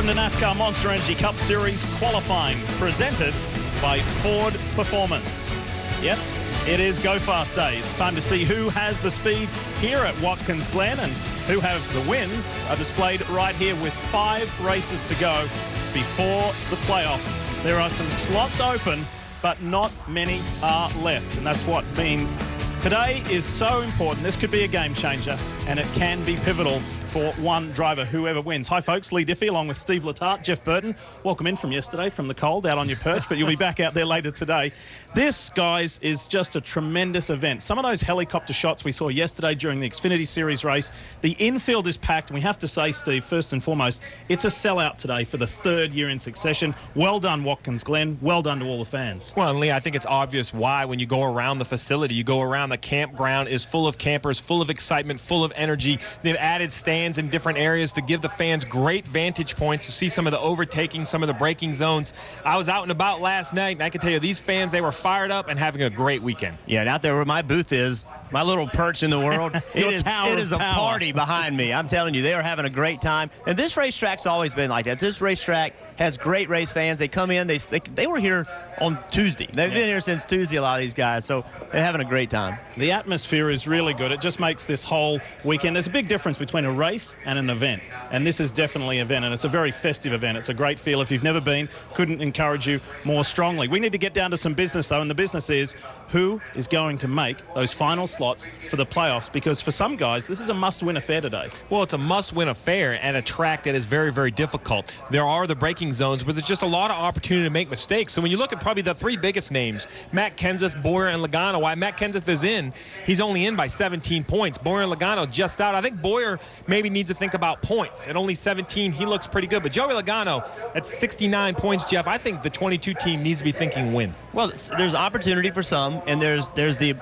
to NASCAR Monster Energy Cup Series qualifying, presented by Ford Performance. Yep, it is Go Fast Day. It's time to see who has the speed here at Watkins Glen and who have the wins are displayed right here with 5 races to go before the playoffs. There are some slots open, but not many are left, and that's what means today is so important. This could be a game changer, and it can be pivotal for one driver, whoever wins. Hi, folks. Lee Diffie along with Steve Letarte, Jeff Burton. Welcome in from yesterday, from the cold, out on your perch, but you'll be back out there later today. This, guys, is just a tremendous event. Some of those helicopter shots we saw yesterday during the Xfinity Series race, the infield is packed, and we have to say, Steve, first and foremost, it's a sellout today for the 3rd year in succession. Well done, Watkins Glen. Well done to all the fans. Well, and Lee, I think it's obvious why when you go around the facility, you go around the campground is full of campers, full of excitement, full of energy. They've added stands in different areas to give the fans great vantage points to see some of the overtaking, some of the braking zones. I was out and about last night, and I can tell you these fans, they were fired up and having a great weekend. Yeah, and out there where my booth is, my little perch in the world, it is a party behind me. I'm telling you, they are having a great time. And this racetrack's always been like that. This racetrack has great race fans. They come in. They were here on Tuesday. They've been here since Tuesday, a lot of these guys, so they're having a great time. The atmosphere is really good. It just makes this whole weekend. There's a big difference between a race and an event, and this is definitely an event, and it's a very festive event. It's a great feel. If you've never been, couldn't encourage you more strongly. We need to get down to some business, though, and the business is who is going to make those final slots for the playoffs, because for some guys, this is a must-win affair today. Well, it's a must-win affair and a track that is very, very difficult. There are the braking zones, but there's just a lot of opportunity to make mistakes. So when you look at probably the 3 biggest names, Matt Kenseth, Boyer, and Logano, why Matt Kenseth is in, he's only in by 17 points. Boyer and Logano just out. I think Boyer maybe needs to think about points. At only 17, he looks pretty good. But Joey Logano, at 69 points, Jeff, I think the 22 team needs to be thinking win. Well, there's opportunity for some, and there's the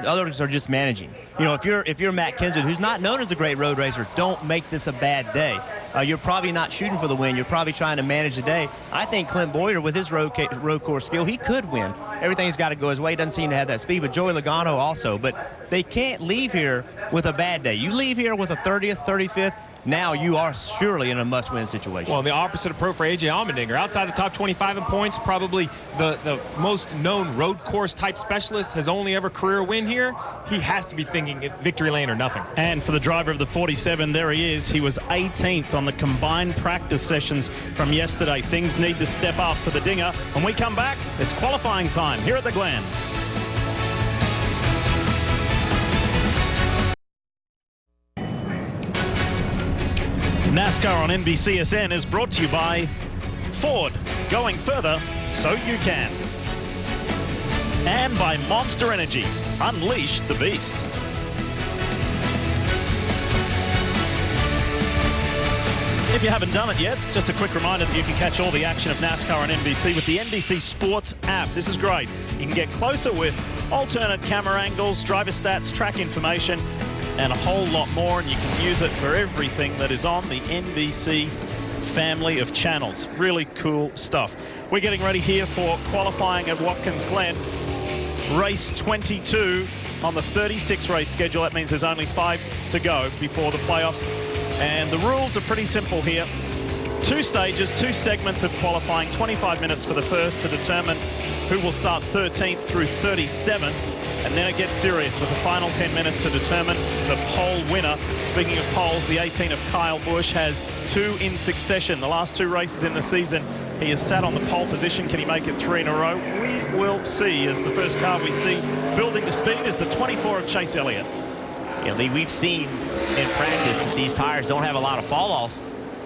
others are just managing. You know, if you're Matt Kenseth, who's not known as a great road racer, don't make this a bad day. You're probably not shooting for the win. You're probably trying to manage the day. I think Clint Boyer, with his road course skill, he could win. Everything's got to go his way. He doesn't seem to have that speed, but Joey Logano also. But they can't leave here with a bad day. You leave here with a 30th, 35th, now you are surely in a must-win situation. Well, the opposite of pro for A.J. Allmendinger. Outside the top 25 in points, probably the most known road course type specialist, has only ever career win here. He has to be thinking victory lane or nothing. And for the driver of the 47, there he is. He was 18th on the combined practice sessions from yesterday. Things need to step up for the Dinger. When we come back, it's qualifying time here at the Glen. NASCAR on NBCSN is brought to you by Ford, going further so you can. And by Monster Energy, unleash the beast. If you haven't done it yet, just a quick reminder that you can catch all the action of NASCAR on NBC with the NBC Sports app. This is great. You can get closer with alternate camera angles, driver stats, track information, and a whole lot more, and you can use it for everything that is on the NBC family of channels. Really cool stuff. We're getting ready here for qualifying at Watkins Glen. Race 22 on the 36 race schedule. That means there's only 5 to go before the playoffs. And the rules are pretty simple here. 2 stages, 2 segments of qualifying, 25 minutes for the first to determine who will start 13th through 37th. And then it gets serious with the final 10 minutes to determine the pole winner. Speaking of poles, the 18 of Kyle Busch has 2 in succession. The last 2 races in the season, he has sat on the pole position. Can he make it 3 in a row? We will see, as the first car we see building to speed is the 24 of Chase Elliott. Yeah, Lee, we've seen in practice that these tires don't have a lot of fall off.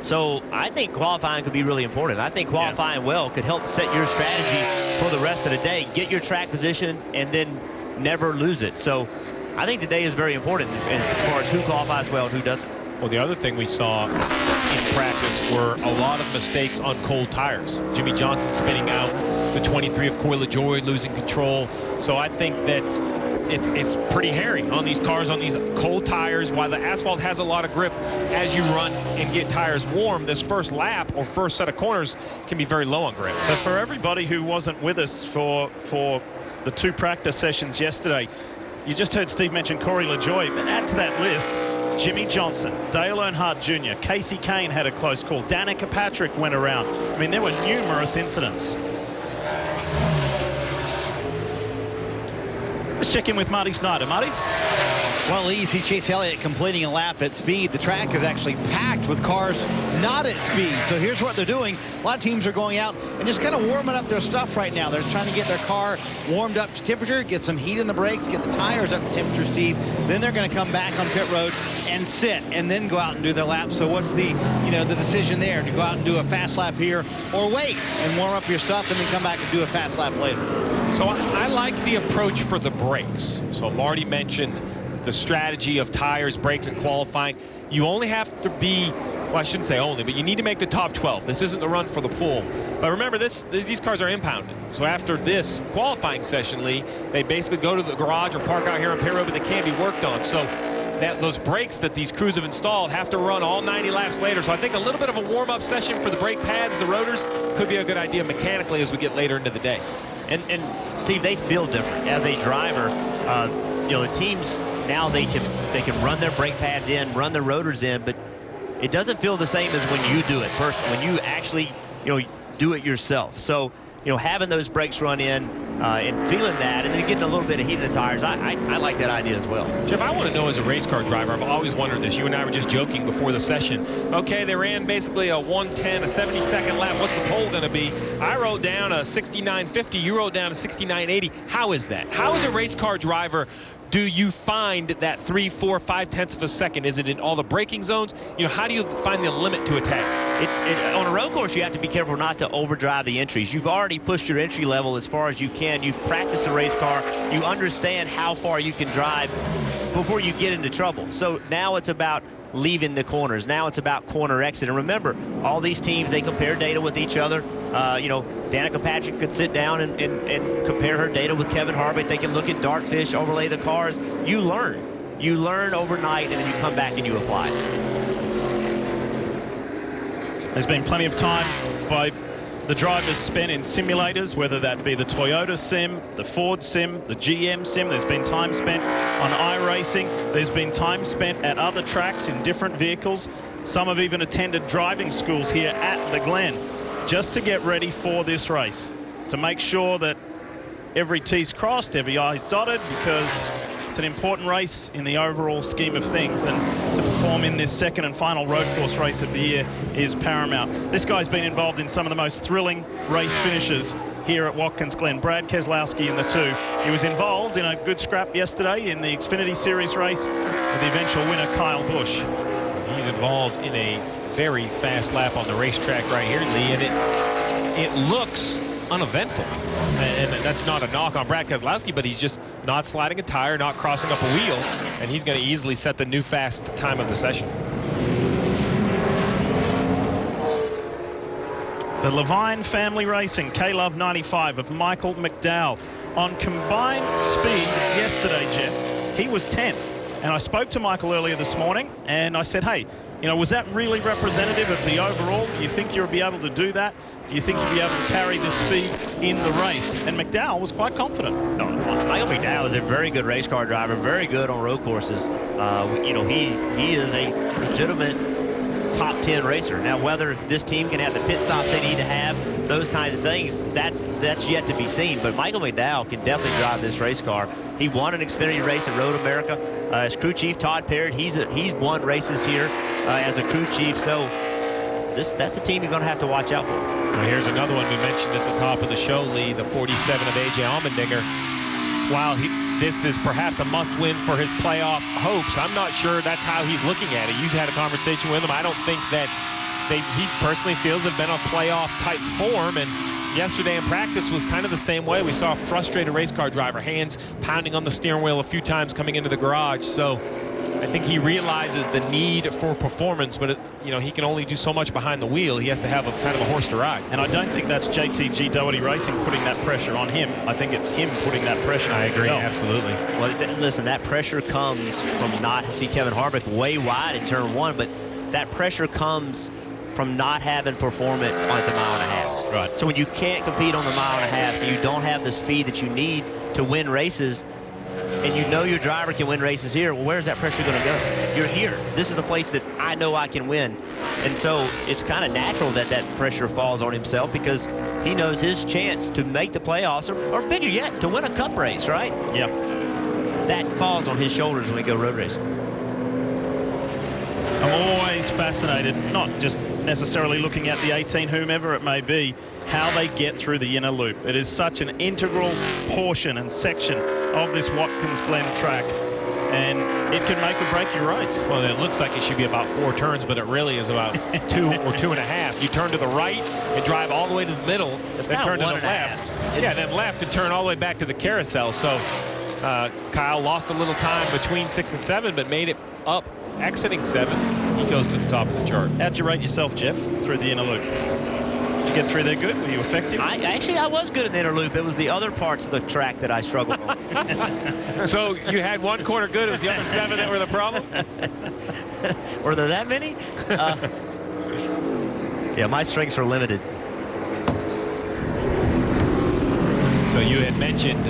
So I think qualifying could be really important. I think qualifying well could help set your strategy for the rest of the day. Get your track position and then never lose it. So I think today is very important as far as who qualifies well and who doesn't. Well, the other thing we saw in practice were a lot of mistakes on cold tires. Jimmy Johnson spinning out, the 23 of Corey LaJoie losing control. So I think that it's pretty hairy on these cars, on these cold tires. While the asphalt has a lot of grip, as you run and get tires warm, this first lap or first set of corners can be very low on grip. But for everybody who wasn't with us for the 2 practice sessions yesterday, you just heard Steve mention Corey LaJoie, but add to that list Jimmy Johnson, Dale Earnhardt Jr., Casey Kane had a close call. Danica Patrick went around. I mean, there were numerous incidents. Let's check in with Marty Snyder. Marty? Well, Lee, see Chase Elliott completing a lap at speed. The track is actually packed with cars not at speed. So here's what they're doing. A lot of teams are going out and just kind of warming up their stuff right now. They're trying to get their car warmed up to temperature, get some heat in the brakes, get the tires up to temperature, Steve. Then they're going to come back on pit road and sit and then go out and do their lap. So what's the decision there? To go out and do a fast lap here or wait and warm up your stuff and then come back and do a fast lap later? So I like the approach for the brakes. So Marty mentioned the strategy of tires, brakes, and qualifying. You only have to be, well, I shouldn't say only, but you need to make the top 12. This isn't the run for the pool. But remember, these cars are impounded. So after this qualifying session, Lee, they basically go to the garage or park out here on pit road, but they can't be worked on. So those brakes that these crews have installed have to run all 90 laps later. So I think a little bit of a warm-up session for the brake pads, the rotors, could be a good idea mechanically as we get later into the day. And Steve, they feel different. As a driver, the teams now they can run their brake pads in, run their rotors in, but it doesn't feel the same as when you do it personally, when you actually do it yourself. So having those brakes run in and feeling that, and then getting a little bit of heat in the tires, I like that idea as well. Jeff, I want to know, as a race car driver, I've always wondered this. You and I were just joking before the session. Okay, they ran basically a 110, a 72nd lap. What's the pole going to be? I wrote down a 69.50. You wrote down a 69.80. How is that? How is a race car driver? Do you find that 3, 4, 5 tenths of a second? Is it in all the braking zones? How do you find the limit to attack? On a road course, you have to be careful not to overdrive the entries. You've already pushed your entry level as far as you can. You've practiced a race car. You understand how far you can drive before you get into trouble. So now it's about leaving the corners. Now it's about corner exit. And remember, all these teams, they compare data with each other. Danica Patrick could sit down and compare her data with Kevin Harvick. They can look at Dartfish, overlay the cars. You learn. You learn overnight, and then you come back and you apply. There's been plenty of time by the drivers spent in simulators, whether that be the Toyota sim, the Ford sim, the GM sim. There's been time spent on iRacing. There's been time spent at other tracks in different vehicles. Some have even attended driving schools here at the Glen just to get ready for this race, to make sure that every T's crossed, every I's dotted, because it's an important race in the overall scheme of things, and to perform in this second and final road course race of the year is paramount. This guy's been involved in some of the most thrilling race finishes here at Watkins Glen. Brad Keselowski in the 2. He was involved in a good scrap yesterday in the Xfinity Series race with the eventual winner, Kyle Busch. He's involved in a very fast lap on the racetrack right here, Lee, and it looks uneventful. And that's not a knock on Brad Keselowski, but he's just not sliding a tire, not crossing up a wheel, and he's going to easily set the new fast time of the session. The Levine family racing, K-Love 95 of Michael McDowell. On combined speed yesterday, Jeff, he was 10th. And I spoke to Michael earlier this morning, and I said, hey, was that really representative of the overall? Do you think you'll be able to do that? Do you think you'll be able to carry this speed in the race? And McDowell was quite confident. No, Michael McDowell is a very good race car driver, very good on road courses. He is a legitimate top 10 racer. Now, whether this team can have the pit stops they need to have, those kinds of things, that's yet to be seen. But Michael McDowell can definitely drive this race car. He won an Xfinity race at Road America. As crew chief, Todd Parrott, he's won races here as a crew chief. So that's a team you're going to have to watch out for. Well, here's another one we mentioned at the top of the show, Lee, the 47 of A.J. Allmendinger. While this is perhaps a must-win for his playoff hopes, I'm not sure that's how he's looking at it. You've had a conversation with him. I don't think that he personally feels they've been on playoff-type form, and yesterday in practice was kind of the same way. We saw a frustrated race car driver, hands pounding on the steering wheel a few times coming into the garage. So I think he realizes the need for performance, but he can only do so much behind the wheel. He has to have a kind of a horse to ride. And I don't think that's JTG Doherty Racing putting that pressure on him. I think it's him putting that pressure on himself. I agree, absolutely. Well, listen, that pressure comes from not see Kevin Harvick way wide in turn 1, but that pressure comes from not having performance on the mile and a half. Right. So when you can't compete on the mile and a half, and you don't have the speed that you need to win races, and you know your driver can win races here, well, where's that pressure going to go? You're here. This is the place that I know I can win. And so it's kind of natural that that pressure falls on himself because he knows his chance to make the playoffs, or bigger yet, to win a cup race, right? Yep. That falls on his shoulders when we go road racing. I'm always fascinated, not just necessarily looking at the 18, whomever it may be, how they get through the inner loop. It is such an integral portion and section of this Watkins Glen track, and it can make or break your race. Well, it looks like it should be about 4 turns, but it really is about 2 or 2.5. You turn to the right and drive all the way to the middle, It's then kinda turn to the 1.5. left. Yeah, then left and turn all the way back to the carousel. So Kyle lost a little time between 6 and 7, but made it up exiting 7. He goes to the top of the chart. How'd you rate yourself, Jeff, through the inner loop? Did you get through there good? Were you effective? I was good in the inner loop. It was the other parts of the track that I struggled on. So you had one corner good. It was the other 7 that were the problem? Were there that many? Yeah, my strengths are limited. So you had mentioned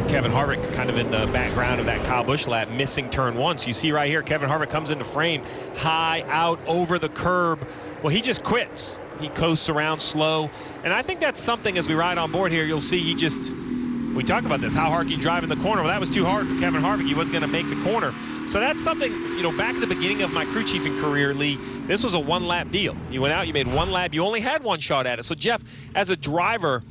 Kevin Harvick kind of in the background of that Kyle Busch lap, missing turn 1. So you see right here, Kevin Harvick comes into frame, high out over the curb. Well, he just quits. He coasts around slow. And I think that's something as we ride on board here, you'll see we talk about this, how hard can you drive in the corner? Well, that was too hard for Kevin Harvick. He wasn't going to make the corner. So that's something, back at the beginning of my crew chiefing career, Lee, this was a 1-lap deal. You went out, you made 1 lap, you only had 1 shot at it. So, Jeff, as a driver,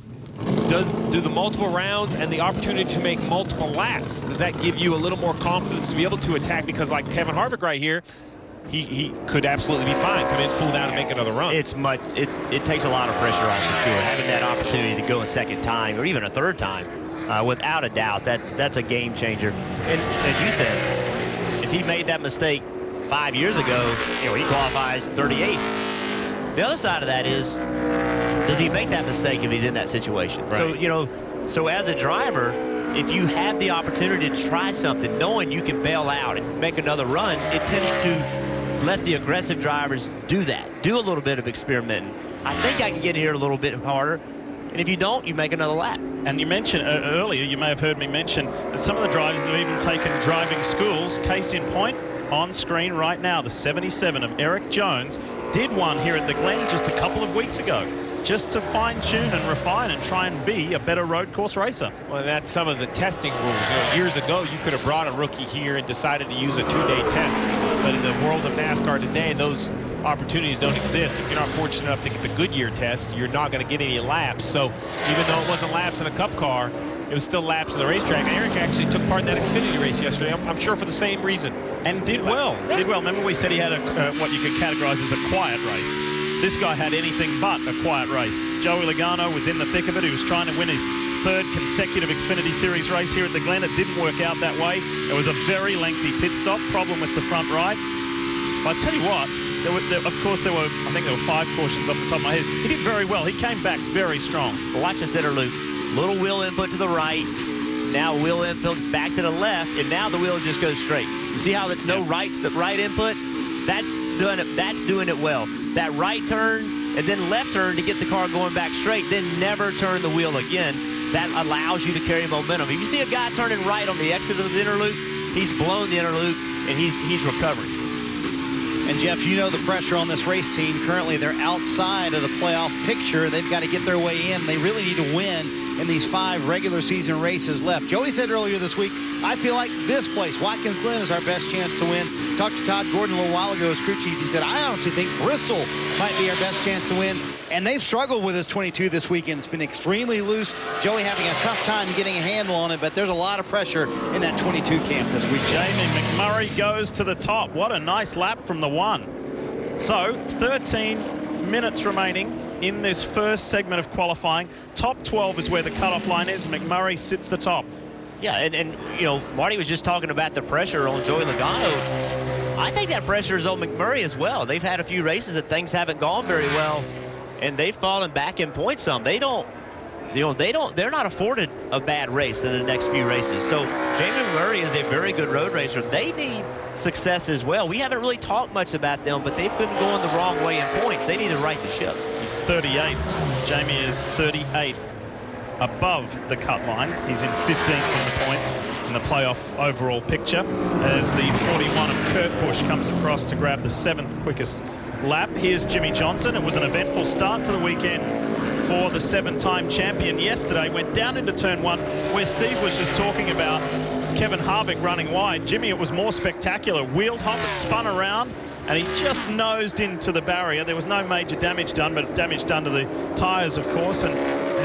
do the multiple rounds and the opportunity to make multiple laps, does that give you a little more confidence to be able to attack? Because like Kevin Harvick right here, he could absolutely be fine, come in, cool down, and make another run. It takes a lot of pressure off for sure. Having that opportunity to go a second time or even a third time, without a doubt, that's a game changer. And as you said, if he made that mistake 5 years ago, he qualifies 38th. The other side of that is, does he make that mistake if he's in that situation? Right. So as a driver, if you have the opportunity to try something, knowing you can bail out and make another run, it tends to let the aggressive drivers do that. Do a little bit of experimenting. I think I can get here a little bit harder. And if you don't, you make another lap. And you mentioned earlier, you may have heard me mention that some of the drivers have even taken driving schools. Case in point, on screen right now, the 77 of Eric Jones did one here at the Glen just a couple of weeks ago, just to fine-tune and refine and try and be a better road course racer. Well, that's some of the testing rules. Years ago, you could have brought a rookie here and decided to use a 2-day test. But in the world of NASCAR today, those opportunities don't exist. If you're not fortunate enough to get the Goodyear test, you're not going to get any laps. So even though it wasn't laps in a Cup car, it was still laps in the racetrack. And Eric actually took part in that Xfinity race yesterday, I'm sure for the same reason. And did well. Yeah. Did well. Remember we said he had what you could categorize as a quiet race. This guy had anything but a quiet race. Joey Logano was in the thick of it. He was trying to win his 3rd consecutive Xfinity Series race here at the Glen. It didn't work out that way. It was a very lengthy pit stop, problem with the front right. But I tell you what, of course, I think there were 5 cautions off the top of my head. He did very well. He came back very strong. But watch this inner loop. Little wheel input to the right. Now wheel input back to the left, and now the wheel just goes straight. You see how that's no right input? That's doing it well. That right turn and then left turn to get the car going back straight, then never turn the wheel again. That allows you to carry momentum. If you see a guy turning right on the exit of the inner loop, he's blown the inner loop and he's recovering. And Jeff, the pressure on this race team. Currently, they're outside of the playoff picture. They've got to get their way in. They really need to win in these 5 regular season races left. Joey said earlier this week, I feel like this place, Watkins Glen, is our best chance to win. Talked to Todd Gordon a little while ago as crew chief. He said, I honestly think Bristol might be our best chance to win. And they've struggled with this 22 this weekend. It's been extremely loose. Joey having a tough time getting a handle on it, but there's a lot of pressure in that 22 camp this weekend. Jamie McMurray goes to the top. What a nice lap from the 1. So 13 minutes remaining in this first segment of qualifying. Top 12 is where the cutoff line is. McMurray sits the top. Yeah, and Marty was just talking about the pressure on Joey Logano. I think that pressure is on McMurray as well. They've had a few races that things haven't gone very well, and they've fallen back in points some. They're not afforded a bad race in the next few races. So Jamie McMurray is a very good road racer. They need success as well. We haven't really talked much about them, but they've been going the wrong way in points. They need to right the ship. He's 38. Jamie is 38 above the cut line. He's in 15th in the points. in the playoff overall picture as the 41 of Kurt Busch comes across to grab the 7th quickest lap. Here's Jimmy Johnson. It was an eventful start to the weekend for the 7-time champion yesterday. Went down into turn 1 where Steve was just talking about Kevin Harvick running wide. Jimmy, it was more spectacular. Wheeled hop, spun around, and he just nosed into the barrier. There was no major damage done, but damage done to the tyres, of course, and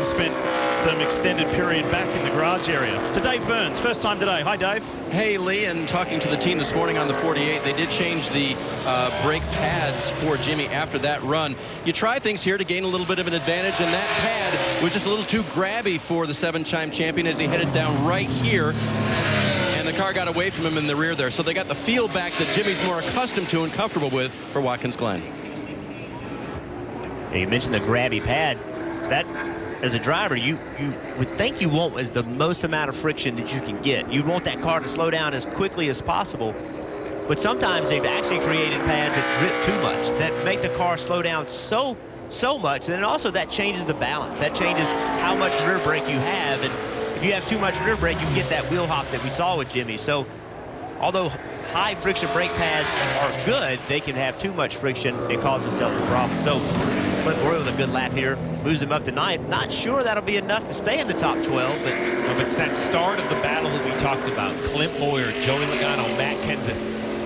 spent some extended period back in the garage area. To Dave Burns, first time today. Hi, Dave. Hey, Lee, and talking to the team this morning on the 48, they did change the brake pads for Jimmy after that run. You try things here to gain a little bit of an advantage, and that pad was just a little too grabby for the 7-time champion as he headed down right here. And the car got away from him in the rear there. So they got the feel back that Jimmy's more accustomed to and comfortable with for Watkins Glen. You mentioned the grabby pad. That, as a driver, you would think you want is the most amount of friction that you can get. You'd want that car to slow down as quickly as possible. But sometimes they've actually created pads that grip too much, that make the car slow down so much. And then also that changes the balance. That changes how much rear brake you have. And if you have too much rear brake, you can get that wheel hop that we saw with Jimmy. So although high friction brake pads are good, they can have too much friction and cause themselves a problem. So Clint Boyer with a good lap here, moves him up to 9th. Not sure that'll be enough to stay in the top 12, but it's that start of the battle that we talked about. Clint Boyer, Joey Logano, Matt Kenseth.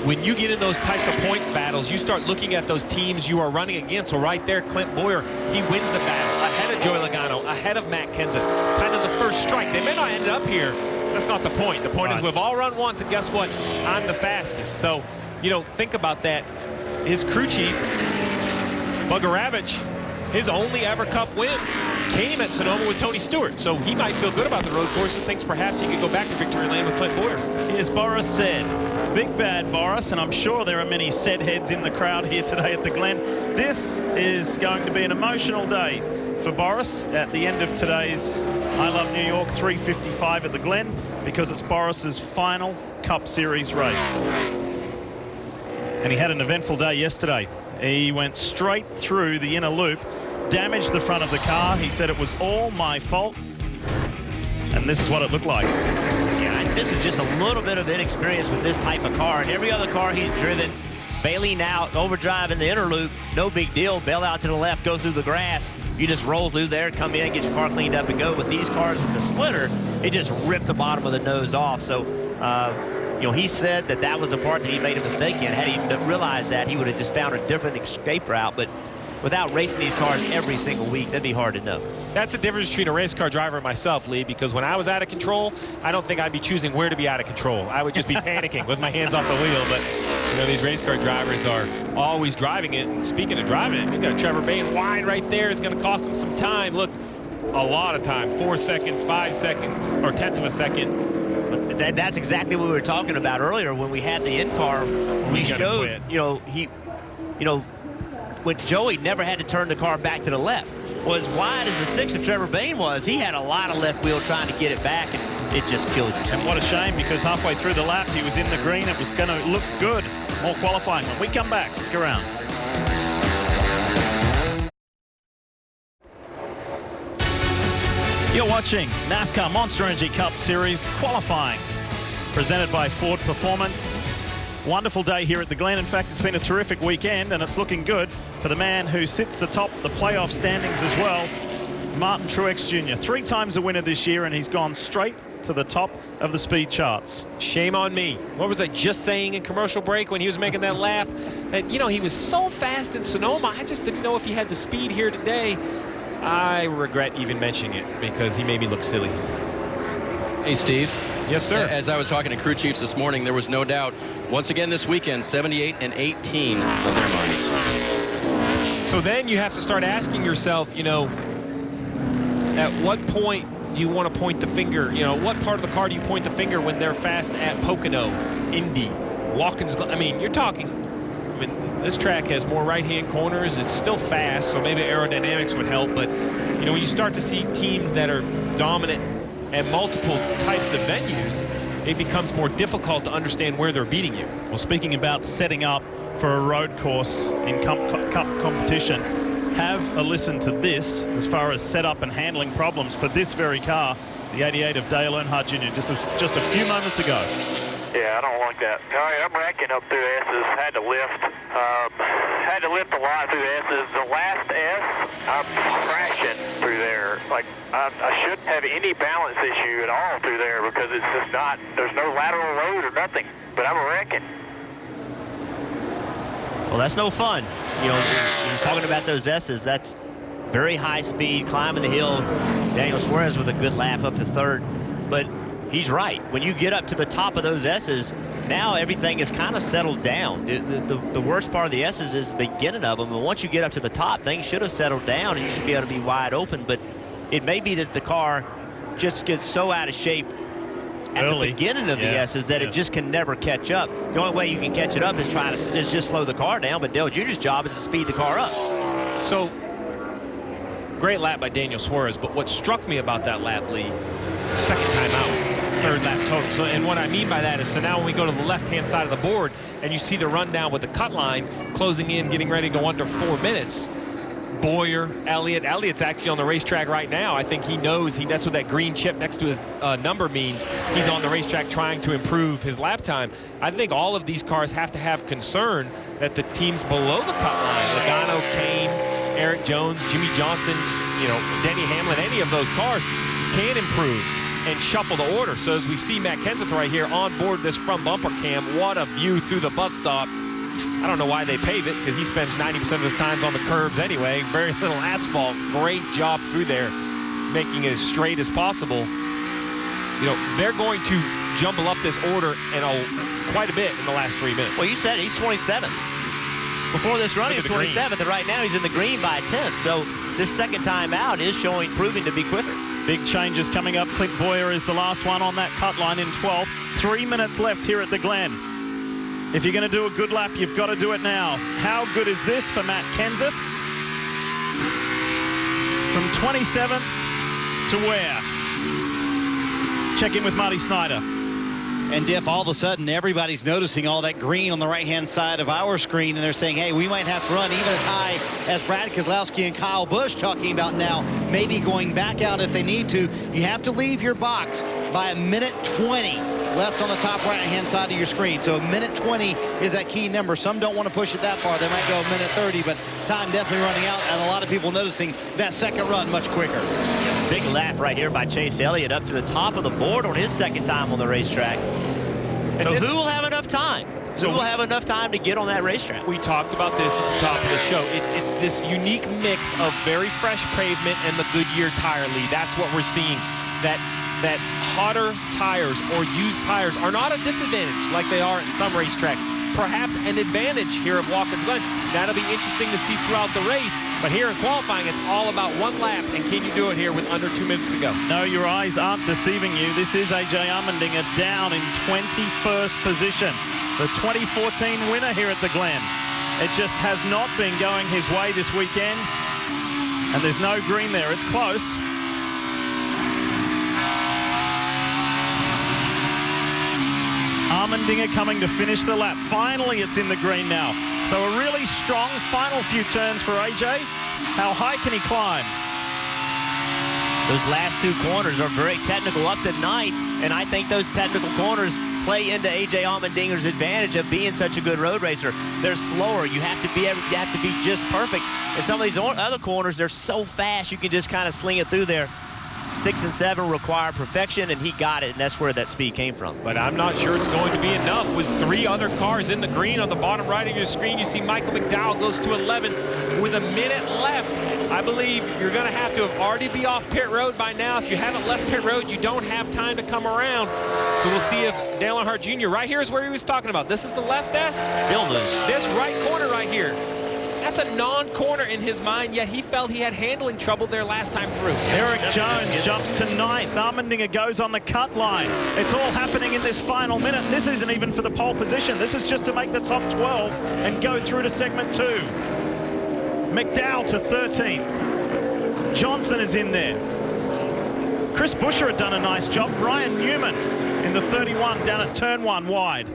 When you get in those types of point battles, you start looking at those teams you are running against. So right there, Clint Boyer, he wins the battle ahead of Joey Logano, ahead of Matt Kenseth. Kind of the first strike. They may not end up here. That's not the point. The point is we've all run once, and guess what? I'm the fastest. So, you know, think about that. His crew chief, Bugger Ravitch, his only ever Cup win came at Sonoma with Tony Stewart. So he might feel good about the road courses, thinks perhaps he could go back to victory lane with Clint Boyer. Here's Boris Said. Big bad Boris, and I'm sure there are many Said heads in the crowd here today at the Glen. This is going to be an emotional day for Boris at the end of today's I Love New York 355 at the Glen, because it's Boris's final Cup Series race. And he had an eventful day yesterday. He went straight through the inner loop, damaged the front of the car. He said it was all my fault, and this is what it looked like. yeah, and this is just a little bit of inexperience with this type of car. And every other car he's driven, bailing out, overdrive in the inner loop, no big deal. Bail out to the left, go through the grass. You just roll through there, come in, get your car cleaned up, and go. With these cars with the splitter, it just ripped the bottom of the nose off. So, you know, he said that that was a part that he made a mistake in. Had he realized that, he would have just found a different escape route. But without racing these cars every single week, that'd be hard to know. That's the difference between a race car driver and myself, Lee, because when I was out of control, I don't think I'd be choosing where to be out of control. I would just be panicking with my hands off the wheel. But, you know, these race car drivers are always driving it. And speaking of driving it, you got Trevor Bayne wide right there. It's going to cost him some time. Look, a lot of time, 4 seconds, 5 seconds, or tenths of a second. That's exactly what we were talking about earlier when we had the in-car. We showed, when Joey never had to turn the car back to the left. Well, as wide as the 6 of Trevor Bayne was, he had a lot of left wheel trying to get it back, and it just kills you. And what a shame, because halfway through the lap, he was in the green. It was going to look good. More qualifying. When we come back, stick around. You're watching NASCAR Monster Energy Cup Series qualifying, presented by Ford Performance. Wonderful day here at the Glen. In fact, it's been a terrific weekend, and it's looking good for the man who sits atop the playoff standings as well, Martin Truex Jr. 3 times a winner this year, and he's gone straight to the top of the speed charts. Shame on me. What was I just saying in commercial break when he was making that lap? That, you know, he was so fast in Sonoma, I just didn't know if he had the speed here today. I regret even mentioning it because he made me look silly. Hey, Steve. Yes, sir. As I was talking to crew chiefs this morning, there was no doubt, once again this weekend, 78 and 18 on their minds. So then you have to start asking yourself, you know, at what point do you want to point the finger? You know, what part of the car do you point the finger when they're fast at Pocono, Indy, Watkins? I mean, you're talking, I mean, this track has more right-hand corners. It's still fast, so maybe aerodynamics would help. But, you know, when you start to see teams that are dominant at multiple types of venues, it becomes more difficult to understand where they're beating you. Well, speaking about setting up for a road course in Cup competition, have a listen to this as far as setup and handling problems for this very car. the 88 of Dale Earnhardt Jr. just a few moments ago. Yeah, I don't like that. All right, I'm wrecking up through S's. Had to lift a lot through S's. The last S, I'm crashing through there. Like, I shouldn't have any balance issue at all through there because it's just not, there's no lateral road or nothing. But I'm wrecking. Well, that's no fun. You know, you're talking about those S's. That's very high speed, climbing the hill. Daniel Suarez with a good lap up to third. But he's right. When you get up to the top of those S's, now everything is kind of settled down. The worst part of the S's is the beginning of them. And once you get up to the top, things should have settled down and you should be able to be wide open. But it may be that the car just gets so out of shape at the beginning of the S's that it just can never catch up. The only way you can catch it up is just slow the car down. But Dale Jr.'s job is to speed the car up. So, great lap by Daniel Suarez. But what struck me about that lap, Lee, second time out. Third lap total. So, and what I mean by that is, so now when we go to the left-hand side of the board and you see the rundown with the cut line closing in, getting ready to go under 4 minutes, Boyer, Elliott's actually on the racetrack right now. I think he knows that's what that green chip next to his number means. He's on the racetrack trying to improve his lap time. I think all of these cars have to have concern that the teams below the cut line, Logano, Kane, Eric Jones, Jimmy Johnson, you know, Denny Hamlin, any of those cars can improve and shuffle the order. So as we see Matt Kenseth right here on board this front bumper cam, what a view through the bus stop. I don't know why they pave it, because he spends 90% of his time on the curbs anyway. Very little asphalt. Great job through there, making it as straight as possible. You know, they're going to jumble up this order quite a bit in the last 3 minutes. Well, you said he's 27th. Before this run, he was 27th, and right now he's in the green by a 10th. So this second time out is proving to be quicker. Big changes coming up. Clint Boyer is the last one on that cut line in 12th. 3 minutes left here at the Glen. If you're going to do a good lap, you've got to do it now. How good is this for Matt Kenseth? From 27th to where? Check in with Marty Snyder. And Diff, all of a sudden, everybody's noticing all that green on the right-hand side of our screen, and they're saying, hey, we might have to run even as high as Brad Keselowski and Kyle Busch talking about now, maybe going back out if they need to. You have to leave your box by a minute 20 left on the top right-hand side of your screen. So a minute 20 is that key number. Some don't want to push it that far. They might go a minute 30, but time definitely running out, and a lot of people noticing that second run much quicker. Big lap right here by Chase Elliott up to the top of the board on his second time on the racetrack. So who will have enough time? Who will have enough time to get on that racetrack? We talked about this at the top of the show. It's this unique mix of very fresh pavement and the Goodyear tire lead. That's what we're seeing. That hotter tires or used tires are not a disadvantage like they are at some racetracks. Perhaps an advantage here of Watkins Glen. That'll be interesting to see throughout the race. But here in qualifying, it's all about one lap. And can you do it here with under 2 minutes to go? No, your eyes aren't deceiving you. This is A.J. Allmendinger down in 21st position. The 2014 winner here at the Glen. It just has not been going his way this weekend. And there's no green there. It's close. Allmendinger coming to finish the lap. Finally, it's in the green now. So a really strong final few turns for AJ. How high can he climb? Those last two corners are very technical up to ninth, and I think those technical corners play into AJ Allmendinger's advantage of being such a good road racer. They're slower. You have to be just perfect. And some of these other corners, they're so fast you can just kind of sling it through there. 6 and 7 require perfection, and he got it, and that's where that speed came from. But I'm not sure it's going to be enough with 3 other cars in the green. On the bottom right of your screen, you see Michael McDowell goes to 11th with a minute left. I believe you're going to have already be off pit road by now. If you haven't left pit road, you don't have time to come around. So we'll see if Dale Earnhardt Jr. right here is where he was talking about. This is the left S. This right corner right here. That's a non-corner in his mind, yet he felt he had handling trouble there last time through. Eric Jones jumps to 9th. Allmendinger goes on the cut line. It's all happening in this final minute. This isn't even for the pole position. This is just to make the top 12 and go through to segment 2. McDowell to 13th. Johnson is in there. Chris Buescher had done a nice job. Ryan Newman in the 31 down at turn 1 wide.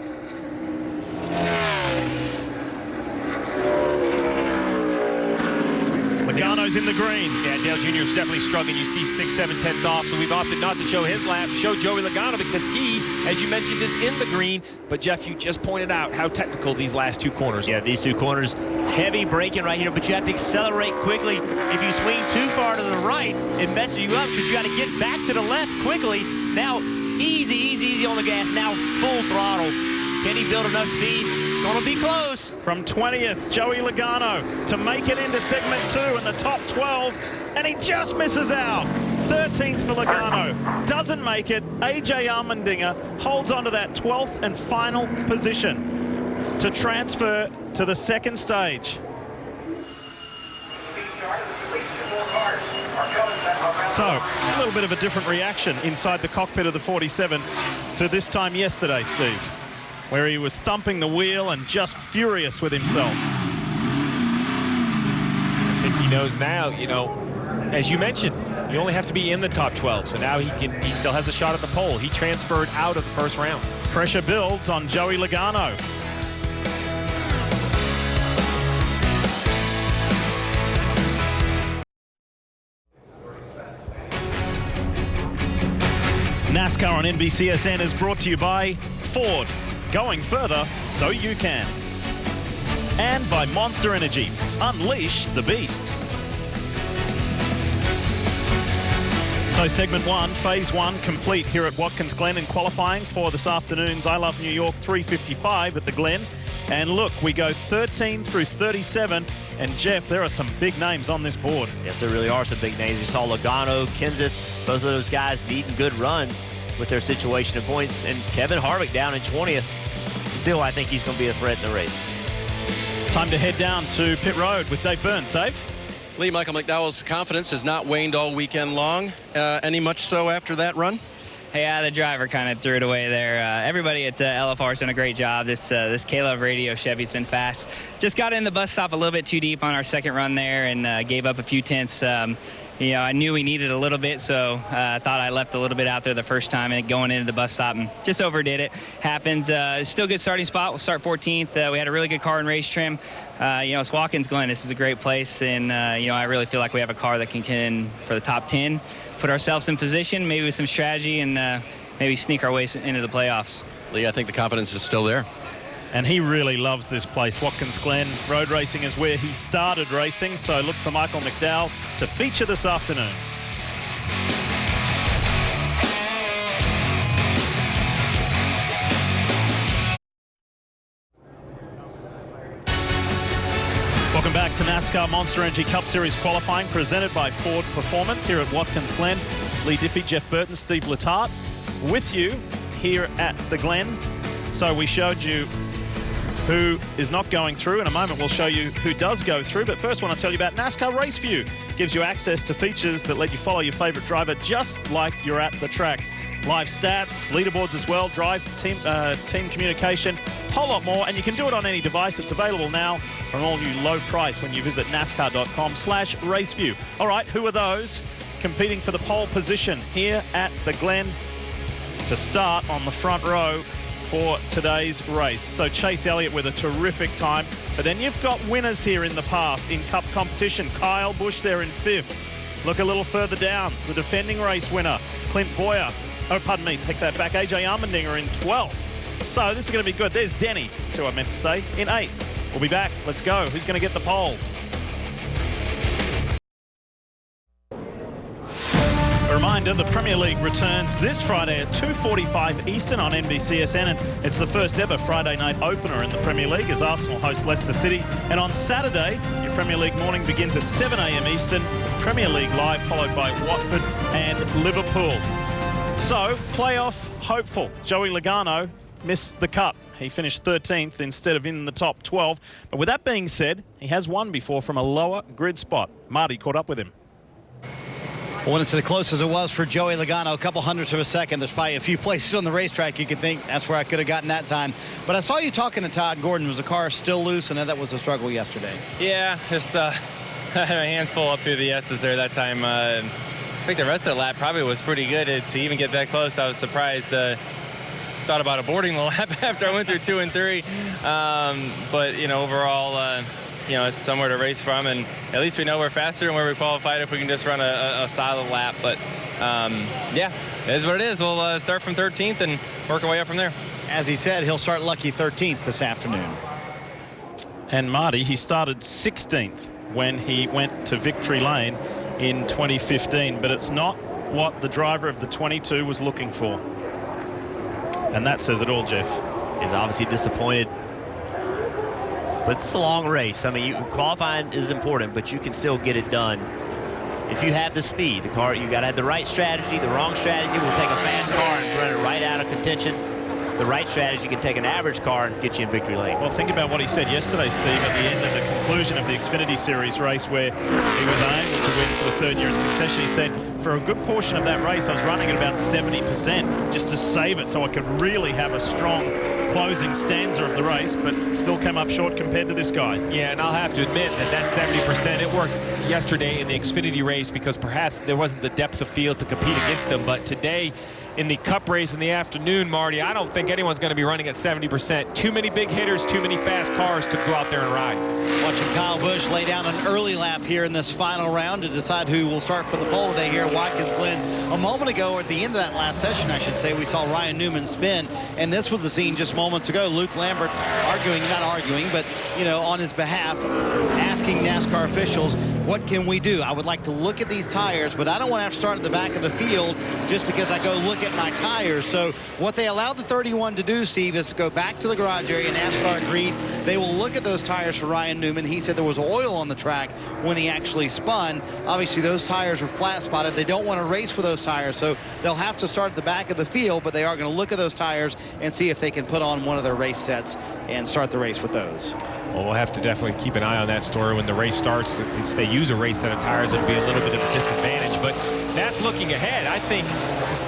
Logano's in the green. Yeah, Dale Jr. is definitely struggling. You see 6, 7 tenths off, so we've opted not to show his lap, show Joey Logano because he, as you mentioned, is in the green. But, Jeff, you just pointed out how technical these last 2 corners are. Yeah, these 2 corners, heavy braking right here, but you have to accelerate quickly. If you swing too far to the right, it messes you up because you got to get back to the left quickly. Now, easy on the gas. Now, full throttle. Can he build enough speed? It's going to be close. From 20th, Joey Logano to make it into segment 2 in the top 12, and he just misses out. 13th for Logano. Doesn't make it. A.J. Allmendinger holds on to that 12th and final position to transfer to the second stage. So, a little bit of a different reaction inside the cockpit of the 47 to this time yesterday, Steve, where he was thumping the wheel and just furious with himself. I think he knows now, you know, as you mentioned, you only have to be in the top 12, so now he still has a shot at the pole. He transferred out of the first round. Pressure builds on Joey Logano. NASCAR on NBCSN is brought to you by Ford. Going further so you can. And by Monster Energy. Unleash the beast. So segment 1, phase 1 complete here at Watkins Glen in qualifying for this afternoon's I Love New York 355 at the Glen. And look, we go 13 through 37. And Jeff, there are some big names on this board. Yes, there really are some big names. You saw Logano, Kenseth, both of those guys needing good runs with their situation of points. And Kevin Harvick down in 20th. Still, I think he's going to be a threat in the race. Time to head down to pit road with Dave Burns. Dave? Lee, Michael McDowell's confidence has not waned all weekend long. Any much so after that run? Yeah, the driver kind of threw it away there. Everybody at LFR has done a great job. This K-Love Radio Chevy's been fast. Just got in the bus stop a little bit too deep on our second run there and gave up a few tenths. You know, I knew we needed a little bit, so I thought I left a little bit out there the first time and going into the bus stop and just overdid it. Happens. Still good starting spot. We'll start 14th. We had a really good car and race trim. You know, it's Watkins Glen. This is a great place, and you know, I really feel like we have a car that can for the top 10, put ourselves in position, maybe with some strategy, and maybe sneak our way into the playoffs. Lee, I think the confidence is still there. And he really loves this place. Watkins Glen road racing is where he started racing, so look for Michael McDowell to feature this afternoon. Welcome back to NASCAR Monster Energy Cup Series qualifying presented by Ford Performance here at Watkins Glen. Lee Diffie, Jeff Burton, Steve Letarte with you here at the Glen. So we showed you who is not going through. In a moment, we'll show you who does go through. But first, I want to tell you about NASCAR Race View. Gives you access to features that let you follow your favorite driver just like you're at the track. Live stats, leaderboards as well, drive, team communication, a whole lot more. And you can do it on any device. It's available now for an all-new low price when you visit NASCAR.com/raceview. All right, who are those competing for the pole position here at the Glen to start on the front row for today's race? So Chase Elliott with a terrific time, but then you've got winners here in the past in Cup competition. Kyle Busch there in 5th. Look a little further down, the defending race winner, Clint Boyer. Oh, pardon me, take that back. A.J. Allmendinger in 12th. So this is going to be good. There's Denny, that's who I meant to say, in 8th. We'll be back. Let's go. Who's going to get the pole? A reminder, the Premier League returns this Friday at 2:45 Eastern on NBCSN, and it's the first ever Friday night opener in the Premier League as Arsenal host Leicester City. And on Saturday, your Premier League morning begins at 7 a.m. Eastern, with Premier League Live followed by Watford and Liverpool. So, playoff hopeful. Joey Logano missed the Cup. He finished 13th instead of in the top 12. But with that being said, he has won before from a lower grid spot. Marty caught up with him. Well, when it's as close as it was for Joey Logano, a couple hundredths of a second, there's probably a few places on the racetrack you could think that's where I could have gotten that time. But I saw you talking to Todd Gordon. Was the car still loose? I know that was a struggle yesterday. Yeah, just I had my hands full up through the S's there that time. I think the rest of the lap probably was pretty good to even get that close. I was surprised. Thought about aborting the lap after I went through 2 and 3. But, you know, overall, it's somewhere to race from, and at least we know we're faster and where we qualified if we can just run a solid lap. But yeah, it is what it is. We'll start from 13th and work our way up from there. As he said, he'll start lucky 13th this afternoon. And Marty, he started 16th when he went to Victory Lane in 2015, but it's not what the driver of the 22 was looking for. And that says it all, Jeff. He's obviously disappointed. But it's a long race. I mean, qualifying is important, but you can still get it done if you have the speed. The car, you got to have the right strategy. The wrong strategy will take a fast car and run it right out of contention. The right strategy can take an average car and get you in victory lane. Well, think about what he said yesterday, Steve, at the end of the conclusion of the Xfinity Series race where he was unable to win for the third year in succession. He said, for a good portion of that race, I was running at about 70% just to save it so I could really have a strong closing stanza of the race, but still came up short compared to this guy. Yeah, and I'll have to admit that 70%, it worked yesterday in the Xfinity race because perhaps there wasn't the depth of field to compete against them, but today, in the Cup race in the afternoon, Marty, I don't think anyone's going to be running at 70%. Too many big hitters, too many fast cars to go out there and ride. Watching Kyle Busch lay down an early lap here in this final round to decide who will start from the pole today here at Watkins Glen. A moment ago, or at the end of that last session, I should say, we saw Ryan Newman spin, and this was the scene just moments ago. Luke Lambert not arguing, but, on his behalf, asking NASCAR officials, what can we do? I would like to look at these tires, but I don't want to have to start at the back of the field just because I go look at my tires. So what they allowed the 31 to do, Steve, is to go back to the garage area. NASCAR agreed they will look at those tires for Ryan Newman. He said there was oil on the track when he actually spun. Obviously, those tires were flat spotted. They don't want to race for those tires, so they'll have to start at the back of the field, but they are going to look at those tires and see if they can put on one of their race sets and start the race with those. Well, we'll have to definitely keep an eye on that story when the race starts. If they use a race set of tires, it'll be a little bit of a disadvantage, but that's looking ahead. I think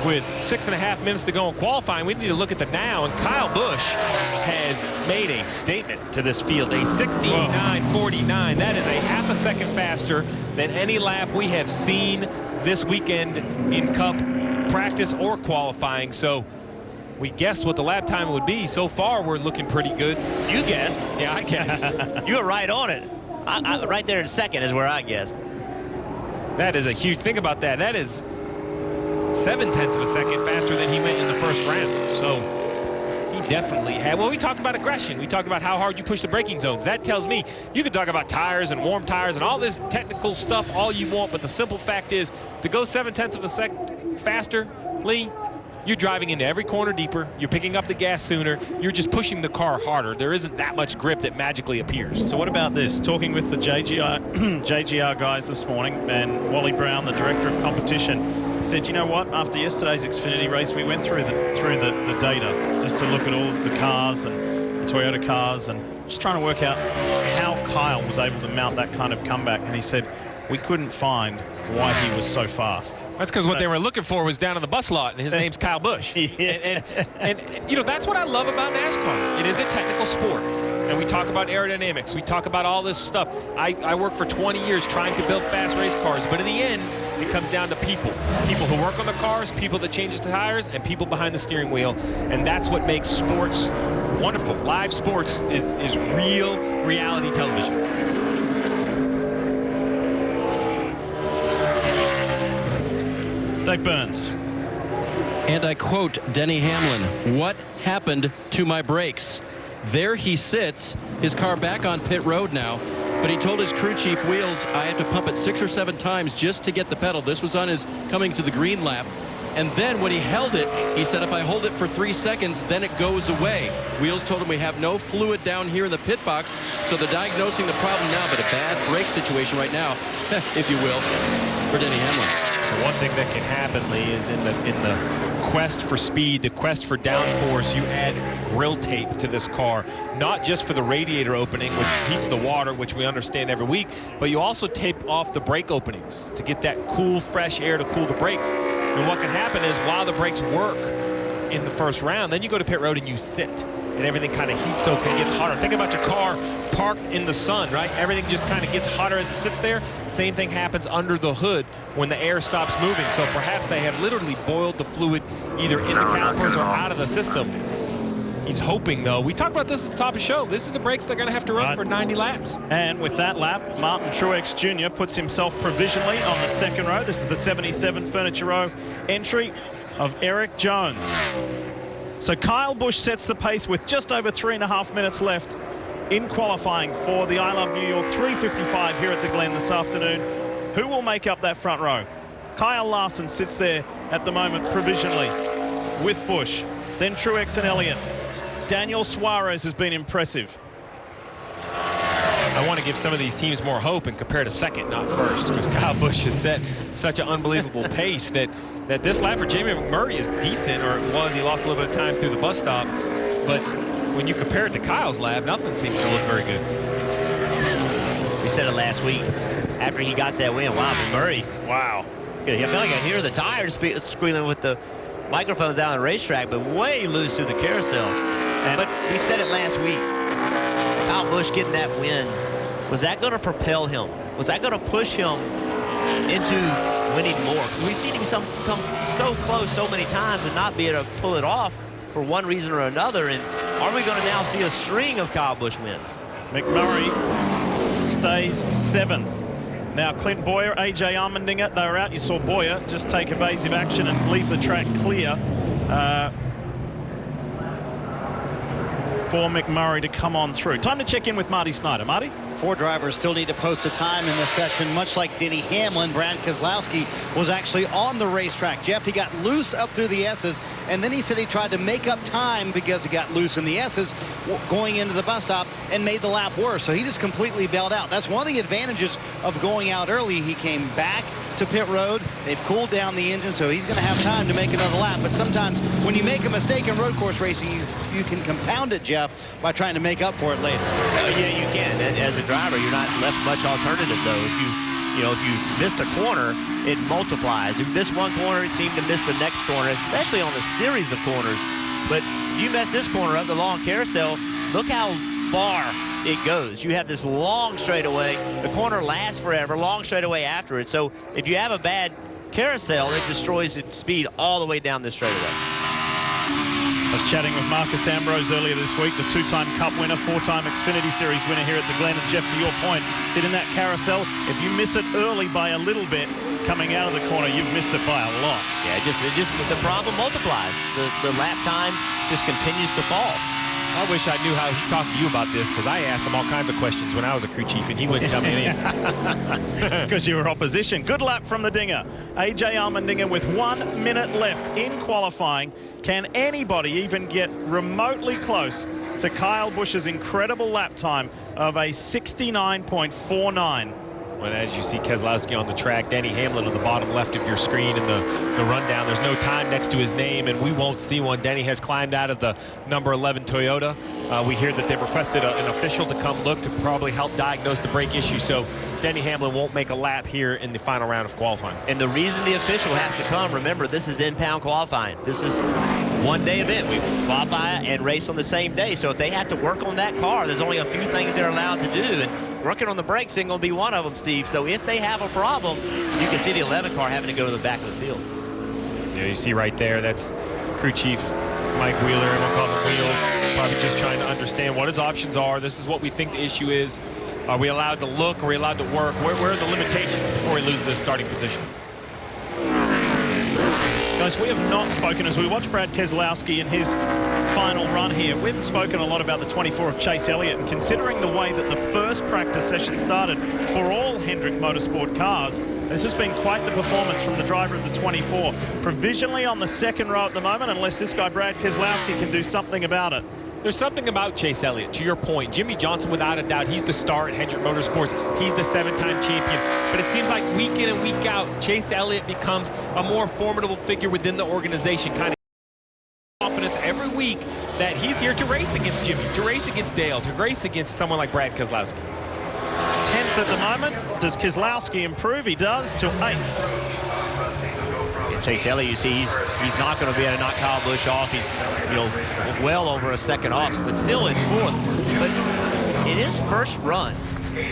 with 6.5 minutes to go in qualifying, we need to look at the now, and Kyle Busch has made a statement to this field, a 69.49. That is a half a second faster than any lap we have seen this weekend in Cup practice or qualifying. So we guessed what the lap time would be. So far, we're looking pretty good. You guessed. Yeah, I guessed. You were right on it. Right there in second is where I guessed. That is a huge, think about that. That is 0.7 of a second faster than he went in the first round. So he definitely had, well, we talked about aggression. We talked about how hard you push the braking zones. That tells me you can talk about tires and warm tires and all this technical stuff all you want, but the simple fact is to go 0.7 of a second faster, Lee, you're driving into every corner deeper. You're picking up the gas sooner. You're just pushing the car harder. There isn't that much grip that magically appears. So what about this? Talking with the JGR guys this morning, and Wally Brown, the director of competition, said, you know what? After yesterday's Xfinity race, we went through the data just to look at all the cars and the Toyota cars and just trying to work out how Kyle was able to mount that kind of comeback. And he said, we couldn't find why he was so fast. That's because what they were looking for was down in the bus lot, and his name's Kyle Busch. Yeah. And that's what I love about NASCAR. It is a technical sport. And we talk about aerodynamics. We talk about all this stuff. I worked for 20 years trying to build fast race cars, but in the end, it comes down to people. People who work on the cars, people that change the tires, and people behind the steering wheel. And that's what makes sports wonderful. Live sports is real reality television. Dave Burns. And I quote Denny Hamlin, "What happened to my brakes?" There he sits, his car back on pit road now, but he told his crew chief Wheels, I have to pump it 6 or 7 times just to get the pedal. This was on his coming to the green lap. And then when he held it, he said, if I hold it for 3 seconds, then it goes away. Wheels told him we have no fluid down here in the pit box, so they're diagnosing the problem now, but a bad brake situation right now, if you will, for Denny Hamlin. One thing that can happen, Lee, is in the quest for speed, the quest for downforce, you add grill tape to this car, not just for the radiator opening, which heats the water, which we understand every week, but you also tape off the brake openings to get that cool, fresh air to cool the brakes. And what can happen is while the brakes work in the first round, then you go to pit road and you sit, and everything kind of heat soaks and gets hotter. Think about your car parked in the sun, right? Everything just kind of gets hotter as it sits there. Same thing happens under the hood when the air stops moving. So perhaps they have literally boiled the fluid either in the calipers or out of the system. He's hoping, though. We talked about this at the top of the show. This is the brakes they're going to have to run for 90 laps. And with that lap, Martin Truex Jr. puts himself provisionally on the second row. This is the 77 Furniture Row entry of Eric Jones. So Kyle Busch sets the pace with just over 3.5 minutes left in qualifying for the I Love New York 355 here at the Glen this afternoon. Who will make up that front row? Kyle Larson sits there at the moment provisionally with Busch. Then Truex and Elliott. Daniel Suarez has been impressive. I want to give some of these teams more hope and compare to second, not first, because Kyle Busch has set such an unbelievable pace that this lap for Jamie McMurray is decent, or it was. He lost a little bit of time through the bus stop. But when you compare it to Kyle's lap, nothing seems to look very good. We said it last week after he got that win. Wow, McMurray. Wow. I feel like I hear the tires squealing with the microphones out on the racetrack, but way loose through the carousel. But we said it last week. Kyle Busch getting that win, was that going to propel him? Was that going to push him into winning more? Because we've seen him come so close so many times and not be able to pull it off for one reason or another. And are we going to now see a string of Kyle Busch wins? McMurray stays 7th. Now Clint Boyer, AJ Allmendinger, they were out. You saw Boyer just take evasive action and leave the track clear for McMurray to come on through. Time to check in with Marty Snyder. Marty? 4 drivers still need to post a time in this session, much like Denny Hamlin. Brad Keselowski was actually on the racetrack. Jeff, he got loose up through the S's, and then he said he tried to make up time because he got loose in the S's going into the bus stop and made the lap worse. So he just completely bailed out. That's one of the advantages of going out early. He came back to pit road. They've cooled down the engine, so he's going to have time to make another lap. But sometimes when you make a mistake in road course racing, you can compound it, Jeff, by trying to make up for it later. Yeah, you can. And as a driver, you're not left much alternative, though. If you missed a corner, it multiplies. If you miss one corner, it seemed to miss the next corner, especially on the series of corners. But if you mess this corner up, the long carousel, look how far it goes. You have this long straightaway. The corner lasts forever, long straightaway after it. So if you have a bad carousel, it destroys its speed all the way down this straightaway. I was chatting with Marcus Ambrose earlier this week, the 2-time Cup winner, 4-time Xfinity Series winner here at the Glen. And Jeff, to your point, sit in that carousel. If you miss it early by a little bit, coming out of the corner, you've missed it by a lot. Yeah, the problem multiplies. The lap time just continues to fall. I wish I knew how he talked to you about this, because I asked him all kinds of questions when I was a crew chief, and he wouldn't tell me any of this. It's because you were opposition. Good lap from the Dinger. AJ Allmendinger with 1 minute left in qualifying. Can anybody even get remotely close to Kyle Busch's incredible lap time of a 69.49? Well, as you see Keselowski on the track, Denny Hamlin on the bottom left of your screen in the rundown. There's no time next to his name, and we won't see one. Denny has climbed out of the number 11 Toyota. We hear that they've requested an official to come look to probably help diagnose the brake issue, so Denny Hamlin won't make a lap here in the final round of qualifying. And the reason the official has to come, remember, this is impound qualifying. This is one-day event. We qualify and race on the same day, so if they have to work on that car, there's only a few things they're allowed to do, and working on the brakes ain't going to be one of them, Steve. So if they have a problem, you can see the 11 car having to go to the back of the field. Yeah, you see right there, that's crew chief Mike Wheeler. Everyone calls him Wheels. Probably just trying to understand what his options are. This is what we think the issue is. Are we allowed to look? Are we allowed to work? Where are the limitations before he loses his starting position? Guys, we have not spoken, as we watch Brad Keselowski in his final run here, we haven't spoken a lot about the 24 of Chase Elliott, and considering the way that the first practice session started for all Hendrick Motorsport cars, this has been quite the performance from the driver of the 24. Provisionally on the second row at the moment, unless this guy Brad Keselowski can do something about it. There's something about Chase Elliott, to your point. Jimmy Johnson, without a doubt, he's the star at Hendrick Motorsports. He's the 7-time champion. But it seems like week in and week out, Chase Elliott becomes a more formidable figure within the organization. Kind of confidence every week that he's here to race against Jimmy, to race against Dale, to race against someone like Brad Keselowski. 10th at the moment. Does Keselowski improve? He does, to 8th. Chase Elliott, you see, he's not going to be able to knock Kyle Busch off. He's, well over a second off, but still in 4th. But in his first run,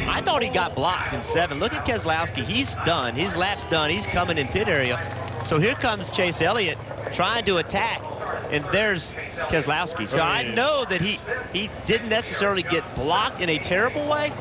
I thought he got blocked in 7. Look at Keselowski. He's done. His lap's done. He's coming in pit area. So here comes Chase Elliott trying to attack. and there's Keselowski. So I know that he didn't necessarily get blocked in a terrible way,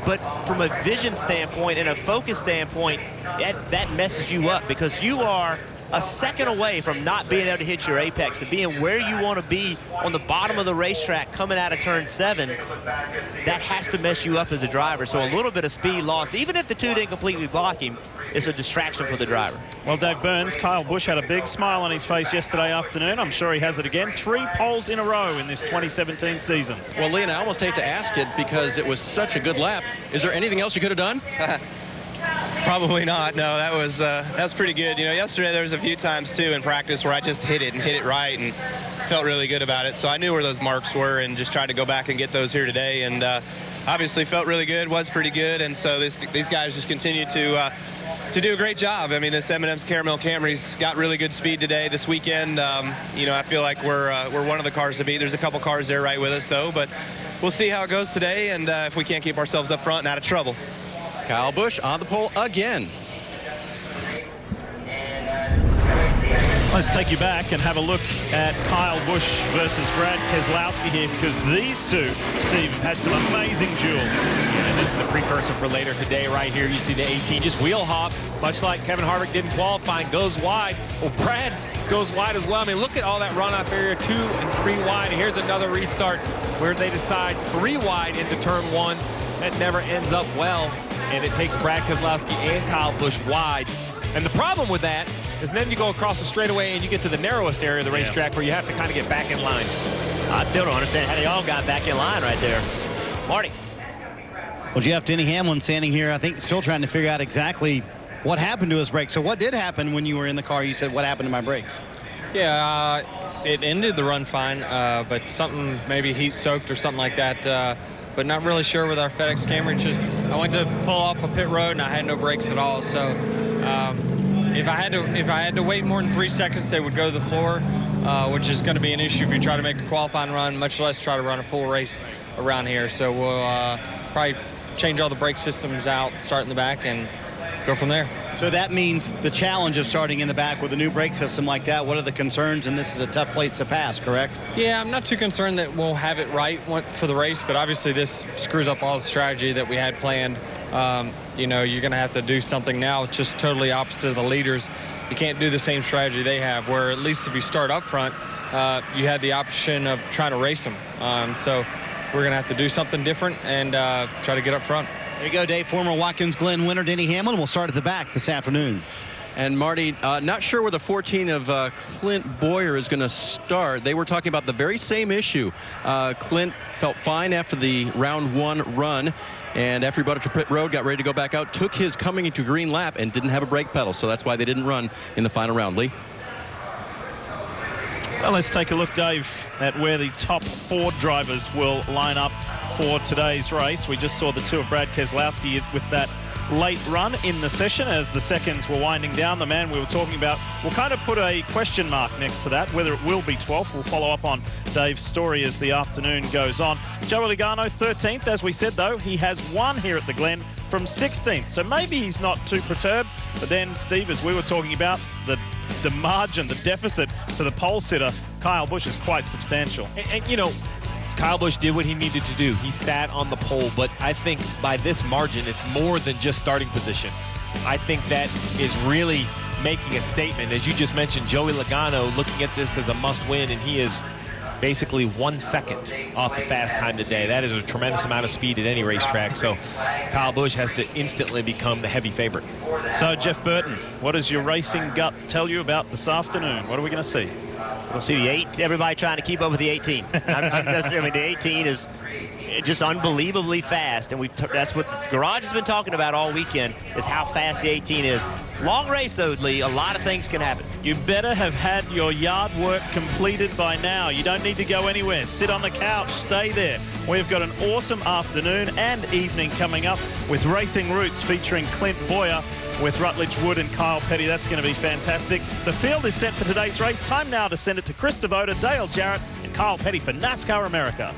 but from a vision standpoint and a focus standpoint, that messes you up because you are a second away from not being able to hit your apex and being where you want to be on the bottom of the racetrack coming out of turn 7. That has to mess you up as a driver. So a little bit of speed loss, even if the two didn't completely block him, is a distraction for the driver. Well, Dave Burns, Kyle Busch had a big smile on his face yesterday afternoon. I'm sure he has it again. 3 poles in a row in this 2017 season. Well, Lee, and I almost hate to ask it because it was such a good lap. Is there anything else you could have done? Probably not. No, that was pretty good. You know, yesterday there was a few times too in practice where I just hit it right and felt really good about it. So I knew where those marks were and just tried to go back and get those here today. And obviously felt really good, was pretty good. And so these guys just continue to do a great job. I mean, this M&M's Caramel Camry's got really good speed today. This weekend, you know, I feel like we're one of the cars to beat. There's a couple cars there right with us though, but we'll see how it goes today and if we can't keep ourselves up front and out of trouble. Kyle Busch on the pole again. Let's take you back and have a look at Kyle Busch versus Brad Keselowski here because these two, Steve, had some amazing duels. And this is the precursor for later today right here. You see the 18 just wheel hop, much like Kevin Harvick didn't qualify and goes wide. Well, Brad goes wide as well. I mean, look at all that runoff area, 2 and 3 wide. And here's another restart where they decide 3 wide into turn 1. That never ends up well. And it takes Brad Keselowski and Kyle Busch wide. And the problem with that is then you go across the straightaway and you get to the narrowest area of the racetrack where you have to kind of get back in line. I still don't understand how they all got back in line right there. Marty. Well, Jeff, Denny Hamlin standing here, I think, still trying to figure out exactly what happened to his brakes. So what did happen when you were in the car? You said, what happened to my brakes? Yeah, it ended the run fine, but something maybe heat soaked or something like that. But not really sure with our FedEx Camry. Just I went to pull off a pit road and I had no brakes at all. So if I had to wait more than 3 seconds, they would go to the floor, which is going to be an issue if you try to make a qualifying run, much less try to run a full race around here. So we'll probably change all the brake systems out, start in the back, and go from there. So that means the challenge of starting in the back with a new brake system like that. What are the concerns? And this is a tough place to pass, correct? Yeah, I'm not too concerned that we'll have it right for the race, but obviously this screws up all the strategy that we had planned. You know, you're going to have to do something now just totally opposite of the leaders. You can't do the same strategy they have, where at least if you start up front, you had the option of trying to race them. So we're going to have to do something different and try to get up front. There you go, Dave. Former Watkins Glen winner Denny Hamlin will start at the back this afternoon. And Marty, not sure where the 14 of Clint Boyer is going to start. They were talking about the very same issue. Clint felt fine after the round 1 run, and after he brought it to pit road, got ready to go back out, took his coming into green lap and didn't have a brake pedal, so that's why they didn't run in the final round. Lee? Well, let's take a look, Dave, at where the top 4 drivers will line up for today's race. We just saw the 2 of Brad Keselowski with that late run in the session as the seconds were winding down. The man we were talking about, we'll kind of put a question mark next to that, whether it will be 12th. We'll follow up on Dave's story as the afternoon goes on. Joey Logano, 13th. As we said, though, he has won here at the Glen from 16th. So maybe he's not too perturbed. But then, Steve, as we were talking about, the margin, the deficit to the pole sitter, Kyle Busch, is quite substantial. And you know, Kyle Busch did what he needed to do. He sat on the pole, but I think by this margin, it's more than just starting position. I think that is really making a statement. As you just mentioned, Joey Logano looking at this as a must-win, and he is basically 1 second off the fast time today. That is a tremendous amount of speed at any racetrack, so Kyle Busch has to instantly become the heavy favorite. So, Jeff Burton, what does your racing gut tell you about this afternoon? What are we going to see? We'll see the 8. Everybody trying to keep up with the 18. I mean, the 18 is just unbelievably fast, and that's what the garage has been talking about all weekend, is how fast the 18 is. Long race, though, Lee. A lot of things can happen. You better have had your yard work completed by now. You don't need to go anywhere. Sit on the couch. Stay there. We've got an awesome afternoon and evening coming up with Racing Roots featuring Clint Boyer with Rutledge Wood and Kyle Petty. That's going to be fantastic. The field is set for today's race. Time now to send it to Chris Devoda, Dale Jarrett, and Kyle Petty for NASCAR America.